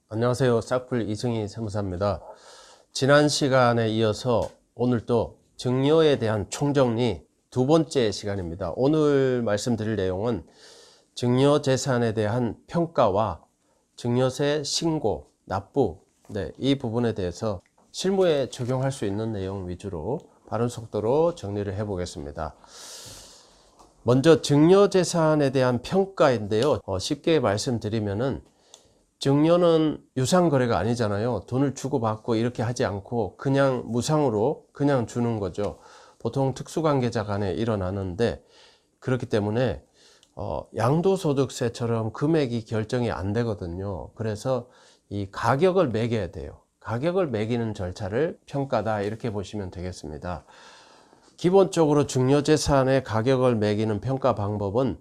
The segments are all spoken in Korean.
안녕하세요. 싹풀 이승희 세무사입니다. 지난 시간에 이어서 오늘 또 증여에 대한 총정리 두 번째 시간입니다. 오늘 말씀드릴 내용은 증여재산에 대한 평가와 증여세 신고, 납부, 이 부분에 대해서 실무에 적용할 수 있는 내용 위주로 바른 속도로 정리를 해 보겠습니다. 먼저 증여재산에 대한 평가인데요. 쉽게 말씀드리면은 증여는 유상거래가 아니잖아요. 돈을 주고받고 이렇게 하지 않고 그냥 무상으로 그냥 주는 거죠. 보통 특수관계자 간에 일어나는데, 그렇기 때문에 양도소득세처럼 금액이 결정이 안 되거든요. 그래서 이 가격을 매겨야 돼요. 가격을 매기는 절차를 평가다, 이렇게 보시면 되겠습니다. 기본적으로 증여재산의 가격을 매기는 평가 방법은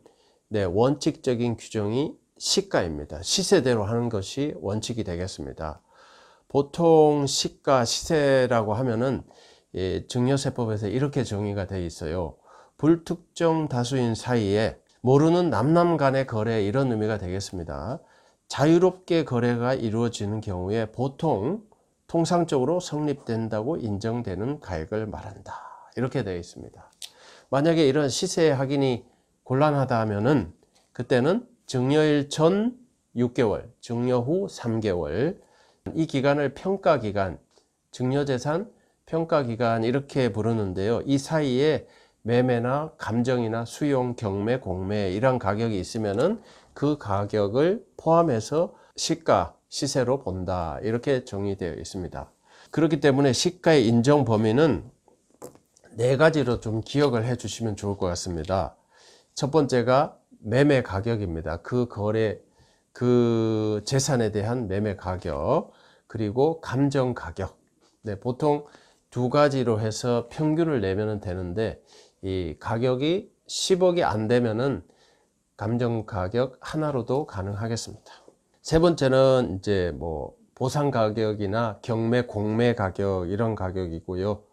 원칙적인 규정이 시가입니다. 시세대로 하는 것이 원칙이 되겠습니다. 보통 시가, 시세라고 하면은 증여세법에서 이렇게 정의가 되어 있어요. 불특정 다수인 사이에 모르는 남남 간의 거래, 이런 의미가 되겠습니다. 자유롭게 거래가 이루어지는 경우에 보통 통상적으로 성립된다고 인정되는 가액을 말한다, 이렇게 되어 있습니다. 만약에 이런 시세 확인이 곤란하다 하면은 그때는 증여일 전 6개월, 증여 후 3개월, 이 기간을 평가기간, 증여재산 평가기간 이렇게 부르는데요. 이 사이에 매매나 감정이나 수용, 경매, 공매 이런 가격이 있으면은 그 가격을 포함해서 시가, 시세로 본다, 이렇게 정의되어 있습니다. 그렇기 때문에 시가의 인정 범위는 네 가지로 좀 기억을 해 주시면 좋을 것 같습니다. 첫 번째가 매매 가격입니다. 그 거래, 그 재산에 대한 매매 가격, 그리고 감정 가격. 보통 두 가지로 해서 평균을 내면 되는데, 이 가격이 10억이 안 되면은 감정 가격 하나로도 가능하겠습니다. 세 번째는 이제 보상 가격이나 경매, 공매 가격, 이런 가격이고요.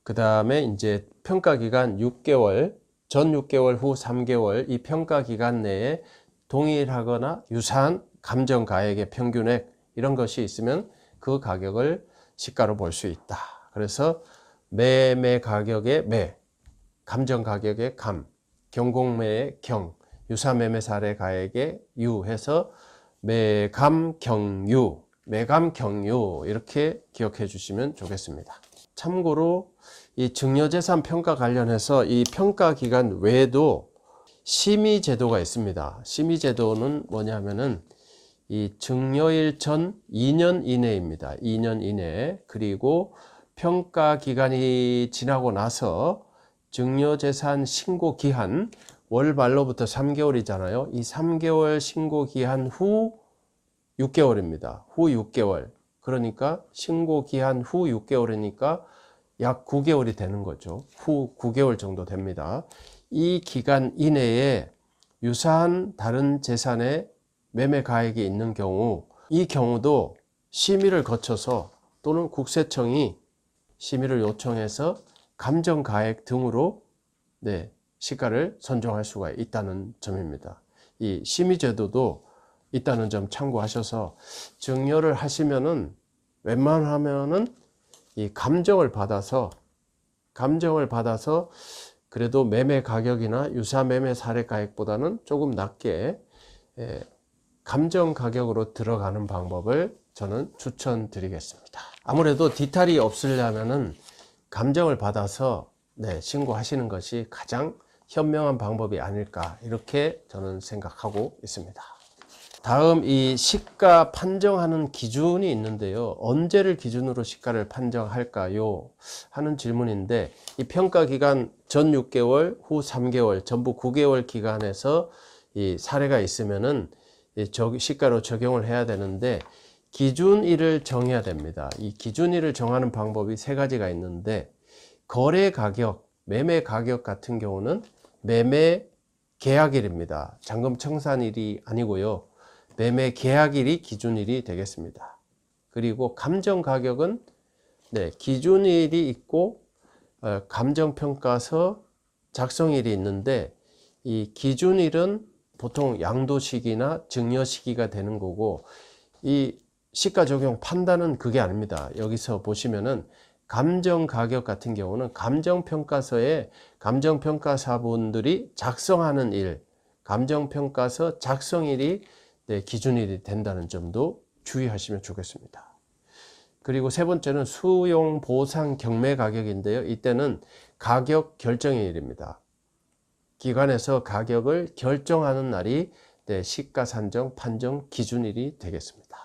그 다음에 이제 평가 기간 6개월, 전 6개월 후 3개월, 이 평가 기간 내에 동일하거나 유사한 감정 가액의 평균액, 이런 것이 있으면 그 가격을 시가로 볼 수 있다. 그래서 매매 가격의 매, 감정 가격의 감, 경공매의 경, 유사매매 사례 가액의 유 해서 매감 경유, 매감 경유, 이렇게 기억해 주시면 좋겠습니다. 참고로 이 증여재산 평가 관련해서 이 평가 기간 외에도 심의제도가 있습니다. 심의제도는 뭐냐면은 이 증여일 전 2년 이내입니다. 2년 이내. 그리고 평가 기간이 지나고 나서 증여재산 신고 기한, 월 말로부터 3개월이잖아요. 이 3개월 신고 기한 후 6개월입니다. 후 6개월. 그러니까 신고 기한 후 6개월이니까 약 9개월이 되는 거죠. 후 9개월 정도 됩니다. 이 기간 이내에 유사한 다른 재산의 매매 가액이 있는 경우, 이 경우도 심의를 거쳐서 또는 국세청이 심의를 요청해서 감정 가액 등으로 시가를 선정할 수가 있다는 점입니다. 이 심의제도도 있다는 점 참고하셔서 증여를 하시면은 웬만하면은 이 감정을 받아서 그래도 매매 가격이나 유사 매매 사례 가액보다는 조금 낮게 감정 가격으로 들어가는 방법을 저는 추천드리겠습니다. 아무래도 뒤탈이 없으려면은 감정을 받아서 신고하시는 것이 가장 현명한 방법이 아닐까, 이렇게 저는 생각하고 있습니다. 다음, 이 시가 판정하는 기준이 있는데요. 언제를 기준으로 시가를 판정할까요? 하는 질문인데, 이 평가 기간 전 6개월, 후 3개월, 전부 9개월 기간에서 이 사례가 있으면은 시가로 적용을 해야 되는데, 기준일을 정해야 됩니다. 이 기준일을 정하는 방법이 세 가지가 있는데, 거래 가격, 매매 가격 같은 경우는 매매 계약일입니다. 잔금 청산일이 아니고요. 매매 계약일이 기준일이 되겠습니다. 그리고 감정 가격은 기준일이 있고 감정평가서 작성일이 있는데, 이 기준일은 보통 양도 시기나 증여 시기가 되는 거고, 이 시가 적용 판단은 그게 아닙니다. 여기서 보시면은 감정 가격 같은 경우는 감정평가서에 감정평가사분들이 작성하는 일, 감정평가서 작성일이 기준일이 된다는 점도 주의하시면 좋겠습니다. 그리고 세 번째는 수용 보상 경매 가격인데요. 이때는 가격 결정일입니다. 기관에서 가격을 결정하는 날이 시가 산정 판정 기준일이 되겠습니다.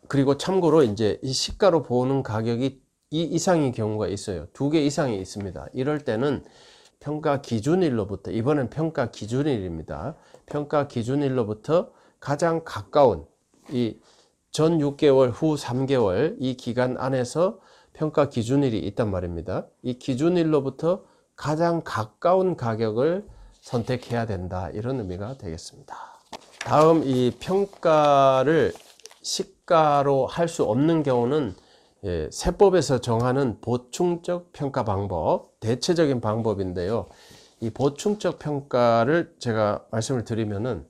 그리고 참고로 이제 이 시가로 보는 가격이 이 이상의 경우가 있어요. 2개 이상이 있습니다. 이럴 때는 평가 기준일로부터, 이번엔 평가 기준일입니다. 평가 기준일로부터 가장 가까운 이 전 6개월 후 3개월 이 기간 안에서 평가 기준일이 있단 말입니다. 이 기준일로부터 가장 가까운 가격을 선택해야 된다, 이런 의미가 되겠습니다. 다음 이 평가를 시가로 할 수 없는 경우는 세법에서 정하는 보충적 평가 방법, 대체적인 방법인데요. 이 보충적 평가를 제가 말씀을 드리면은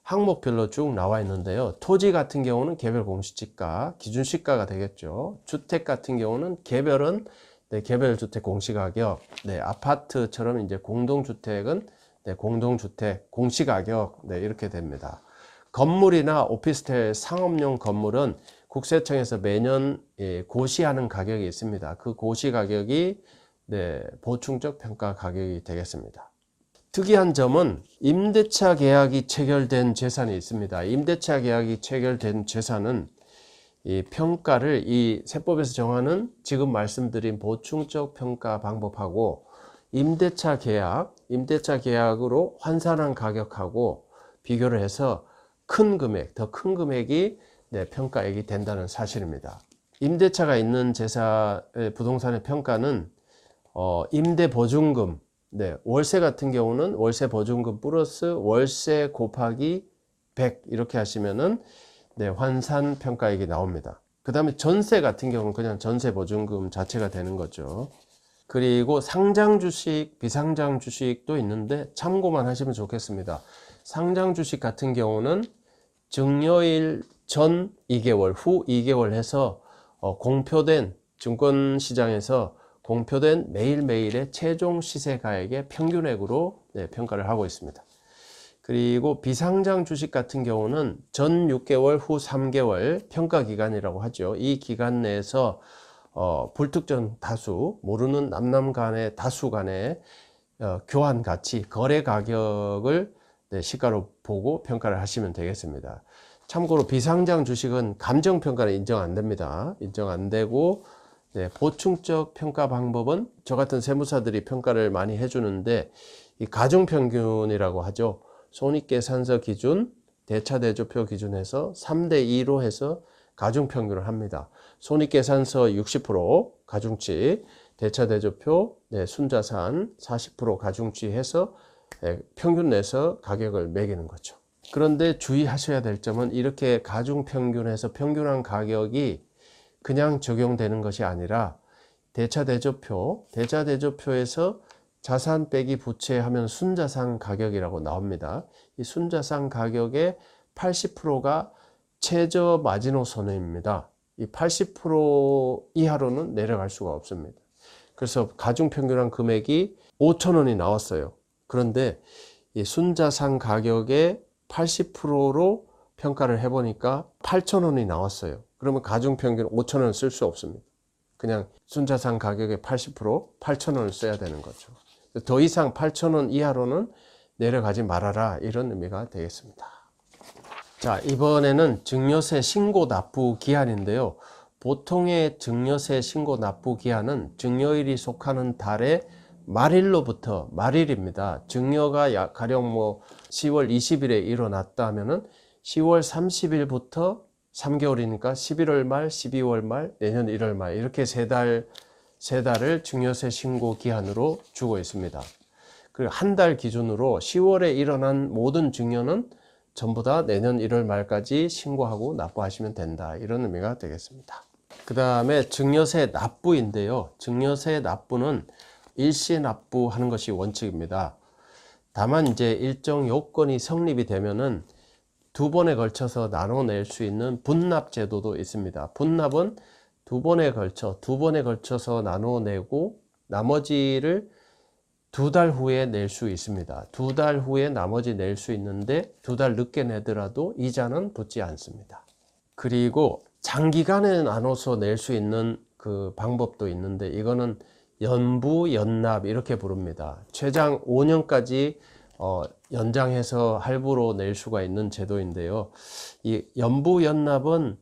항목별로 쭉 나와 있는데요. 토지 같은 경우는 개별 공시지가, 기준시가가 되겠죠. 주택 같은 경우는 개별은 개별 주택 공시가격, 아파트처럼 이제 공동주택은 공동주택 공시가격, 이렇게 됩니다. 건물이나 오피스텔 상업용 건물은 국세청에서 매년 고시하는 가격이 있습니다. 그 고시 가격이 보충적 평가 가격이 되겠습니다. 특이한 점은 임대차 계약이 체결된 재산이 있습니다. 임대차 계약이 체결된 재산은 이 평가를 이 세법에서 정하는 지금 말씀드린 보충적 평가 방법하고 임대차 계약으로 환산한 가격하고 비교를 해서 큰 금액, 더 큰 금액이 평가액이 된다는 사실입니다. 임대차가 있는 부동산의 평가는 임대보증금, 월세 같은 경우는 월세 보증금 플러스 월세 곱하기 100 이렇게 하시면은 환산 평가액이 나옵니다. 그 다음에 전세 같은 경우는 그냥 전세 보증금 자체가 되는 거죠. 그리고 상장 주식, 비상장 주식도 있는데 참고만 하시면 좋겠습니다. 상장 주식 같은 경우는 증여일 전 2개월, 후 2개월 해서 공표된 증권시장에서 공표된 매일매일의 최종 시세가액의 평균액으로 평가를 하고 있습니다. 그리고 비상장 주식 같은 경우는 전 6개월, 후 3개월 평가기간이라고 하죠. 이 기간 내에서 불특정 다수, 모르는 남남 간의 다수 간의 교환 가치, 거래 가격을 시가로 보고 평가를 하시면 되겠습니다. 참고로 비상장 주식은 감정평가는 인정 안 됩니다. 인정 안 되고 보충적 평가 방법은 저 같은 세무사들이 평가를 많이 해주는데 이 가중평균이라고 하죠. 손익계산서 기준, 대차대조표 기준에서 3대2로 해서 가중평균을 합니다. 손익계산서 60% 가중치, 대차대조표, 순자산 40% 가중치 해서 평균 내서 가격을 매기는 거죠. 그런데 주의하셔야 될 점은 이렇게 가중평균해서 평균한 가격이 그냥 적용되는 것이 아니라 대차대조표에서 자산 빼기 부채 하면 순자산 가격이라고 나옵니다. 이 순자산 가격의 80%가 최저 마지노선입니다. 이 80% 이하로는 내려갈 수가 없습니다. 그래서 가중평균한 금액이 5,000원이 나왔어요. 그런데 이 순자산 가격의 80%로 평가를 해보니까 8,000원이 나왔어요. 그러면 가중평균 5,000원 쓸 수 없습니다. 그냥 순자산 가격의 80%, 8,000원을 써야 되는 거죠. 더 이상 8,000원 이하로는 내려가지 말아라, 이런 의미가 되겠습니다. 자, 이번에는 증여세 신고 납부 기한인데요. 보통의 증여세 신고 납부 기한은 증여일이 속하는 달의 말일로부터, 말일입니다. 증여가 가령 10월 20일에 일어났다면은 10월 30일부터 3개월이니까 11월 말, 12월 말, 내년 1월 말 이렇게 세 달을 증여세 신고 기한으로 주고 있습니다. 그리고 한 달 기준으로 10월에 일어난 모든 증여는 전부 다 내년 1월 말까지 신고하고 납부하시면 된다, 이런 의미가 되겠습니다. 그 다음에 증여세 납부인데요. 증여세 납부는 일시 납부하는 것이 원칙입니다. 다만 이제 일정 요건이 성립이 되면은 두 번에 걸쳐서 나눠낼 수 있는 분납 제도도 있습니다. 분납은 두 번에 걸쳐서 나눠내고 나머지를 2달 후에 낼 수 있습니다. 2달 후에 나머지 낼 수 있는데 2달 늦게 내더라도 이자는 붙지 않습니다. 그리고 장기간에 나눠서 낼 수 있는 그 방법도 있는데 이거는 연부연납 이렇게 부릅니다. 최장 5년까지 연장해서 할부로 낼 수가 있는 제도인데요. 이 연부연납은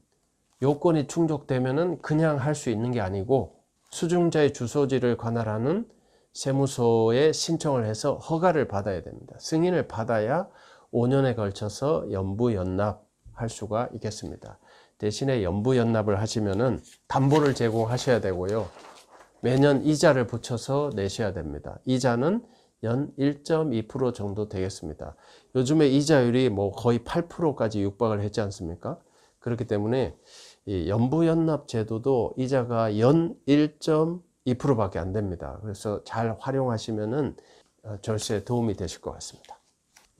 요건이 충족되면은 그냥 할 수 있는 게 아니고 수중자의 주소지를 관할하는 세무서에 신청을 해서 허가를 받아야 됩니다. 승인을 받아야 5년에 걸쳐서 연부연납 할 수가 있겠습니다. 대신에 연부연납을 하시면은 담보를 제공하셔야 되고요. 매년 이자를 붙여서 내셔야 됩니다. 이자는 연 1.2% 정도 되겠습니다. 요즘에 이자율이 뭐 거의 8%까지 육박을 했지 않습니까? 그렇기 때문에 이 연부연납 제도도 이자가 연 1.2%밖에 안 됩니다. 그래서 잘 활용하시면은 절세에 도움이 되실 것 같습니다.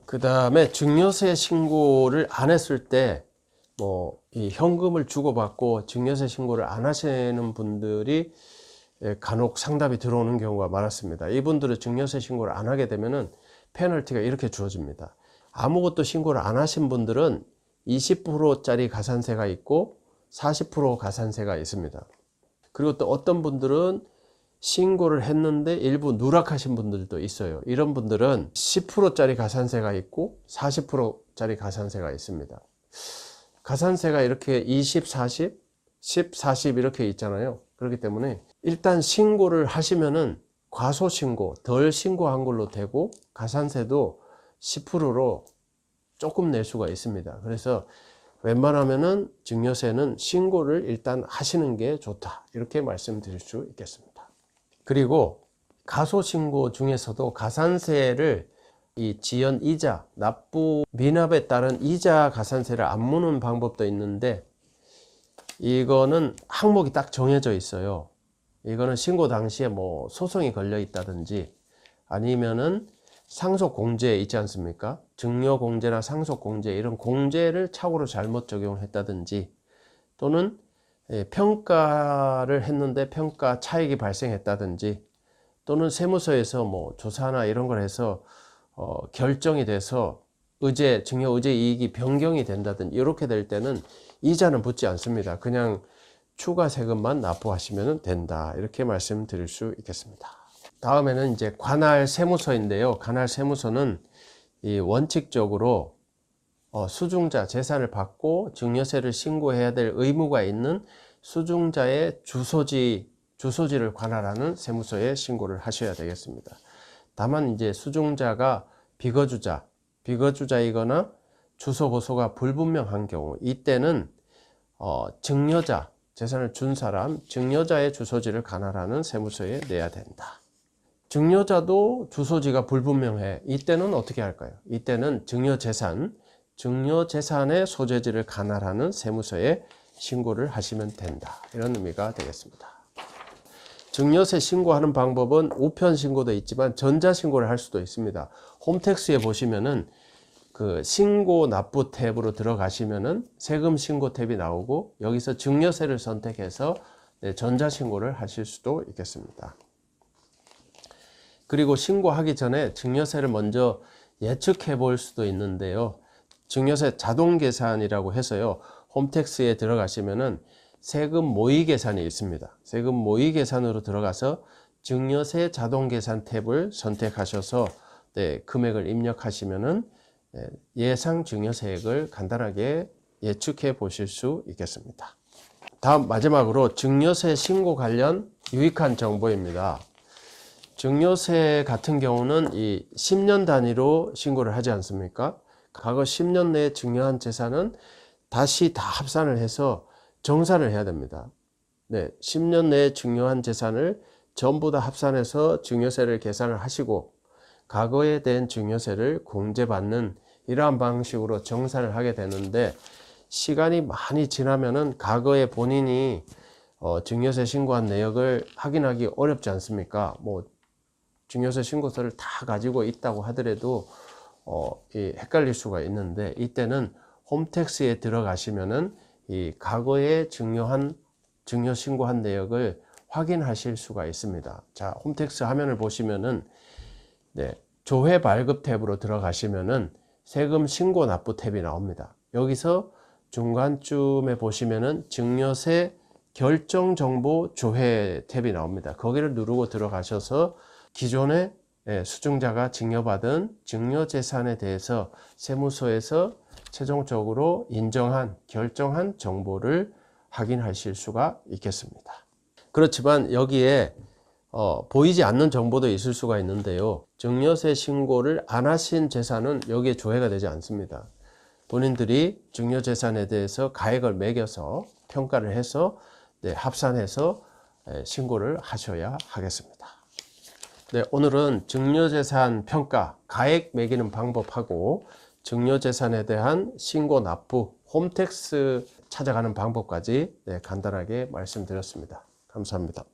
그 다음에 증여세 신고를 안 했을 때 뭐 이 현금을 주고받고 증여세 신고를 안 하시는 분들이 간혹 상담이 들어오는 경우가 많았습니다. 이분들은 증여세 신고를 안 하게 되면은 페널티가 이렇게 주어집니다. 아무것도 신고를 안 하신 분들은 20%짜리 가산세가 있고 40% 가산세가 있습니다. 그리고 또 어떤 분들은 신고를 했는데 일부 누락하신 분들도 있어요. 이런 분들은 10%짜리 가산세가 있고 40%짜리 가산세가 있습니다. 가산세가 이렇게 20, 40, 10, 40 이렇게 있잖아요. 그렇기 때문에 일단 신고를 하시면은 과소신고, 덜 신고한 걸로 되고 가산세도 10%로 조금 낼 수가 있습니다. 그래서 웬만하면은 증여세는 신고를 일단 하시는 게 좋다. 이렇게 말씀드릴 수 있겠습니다. 그리고 가소신고 중에서도 가산세를 이 지연 이자, 납부 미납에 따른 이자 가산세를 안 무는 방법도 있는데 이거는 항목이 딱 정해져 있어요. 이거는 신고 당시에 뭐 소송이 걸려 있다든지 아니면은 상속 공제 있지 않습니까? 증여 공제나 상속 공제 이런 공제를 착오로 잘못 적용했다든지 또는 평가를 했는데 평가 차익이 발생했다든지 또는 세무서에서 뭐 조사나 이런 걸 해서 결정이 돼서 증여 의제 이익이 변경이 된다든지 이렇게 될 때는 이자는 붙지 않습니다. 그냥 추가 세금만 납부하시면 된다. 이렇게 말씀드릴 수 있겠습니다. 다음에는 이제 관할 세무서인데요. 관할 세무서는 이 원칙적으로 수중자 재산을 받고 증여세를 신고해야 될 의무가 있는 수중자의 주소지를 관할하는 세무서에 신고를 하셔야 되겠습니다. 다만 이제 수중자가 비거주자이거나 주소 고소가 불분명한 경우 이때는 증여자, 재산을 준 사람, 증여자의 주소지를 관할하는 세무서에 내야 된다. 증여자도 주소지가 불분명해. 이때는 어떻게 할까요? 이때는 증여재산의 소재지를 관할하는 세무서에 신고를 하시면 된다. 이런 의미가 되겠습니다. 증여세 신고하는 방법은 우편 신고도 있지만 전자 신고를 할 수도 있습니다. 홈택스에 보시면은 그 신고 납부 탭으로 들어가시면은 세금 신고 탭이 나오고 여기서 증여세를 선택해서 전자 신고를 하실 수도 있겠습니다. 그리고 신고하기 전에 증여세를 먼저 예측해 볼 수도 있는데요. 증여세 자동 계산이라고 해서요. 홈택스에 들어가시면은 세금 모의 계산이 있습니다. 세금 모의 계산으로 들어가서 증여세 자동 계산 탭을 선택하셔서 금액을 입력하시면은 예상 증여세액을 간단하게 예측해 보실 수 있겠습니다. 다음 마지막으로 증여세 신고 관련 유익한 정보입니다. 증여세 같은 경우는 이 10년 단위로 신고를 하지 않습니까? 과거 10년 내에 증여한 재산은 다시 다 합산을 해서 정산을 해야 됩니다. 10년 내에 증여한 재산을 전부 다 합산해서 증여세를 계산을 하시고 과거에 된 증여세를 공제받는 이러한 방식으로 정산을 하게 되는데 시간이 많이 지나면은 과거에 본인이 증여세 신고한 내역을 확인하기 어렵지 않습니까? 뭐 증여세 신고서를 다 가지고 있다고 하더라도 헷갈릴 수가 있는데 이때는 홈택스에 들어가시면은 이 과거에 증여 신고한 내역을 확인하실 수가 있습니다. 자, 홈택스 화면을 보시면은 조회 발급 탭으로 들어가시면은 세금 신고 납부 탭이 나옵니다. 여기서 중간쯤에 보시면은 증여세 결정 정보 조회 탭이 나옵니다. 거기를 누르고 들어가셔서 기존에 수증자가 증여받은 증여재산에 대해서 세무서에서 최종적으로 인정한, 결정한 정보를 확인하실 수가 있겠습니다. 그렇지만 여기에 보이지 않는 정보도 있을 수가 있는데요. 증여세 신고를 안 하신 재산은 여기에 조회가 되지 않습니다. 본인들이 증여재산에 대해서 가액을 매겨서 평가를 해서 합산해서 신고를 하셔야 하겠습니다. 오늘은 증여재산 평가, 가액 매기는 방법하고 증여재산에 대한 신고 납부, 홈택스 찾아가는 방법까지 간단하게 말씀드렸습니다. 감사합니다.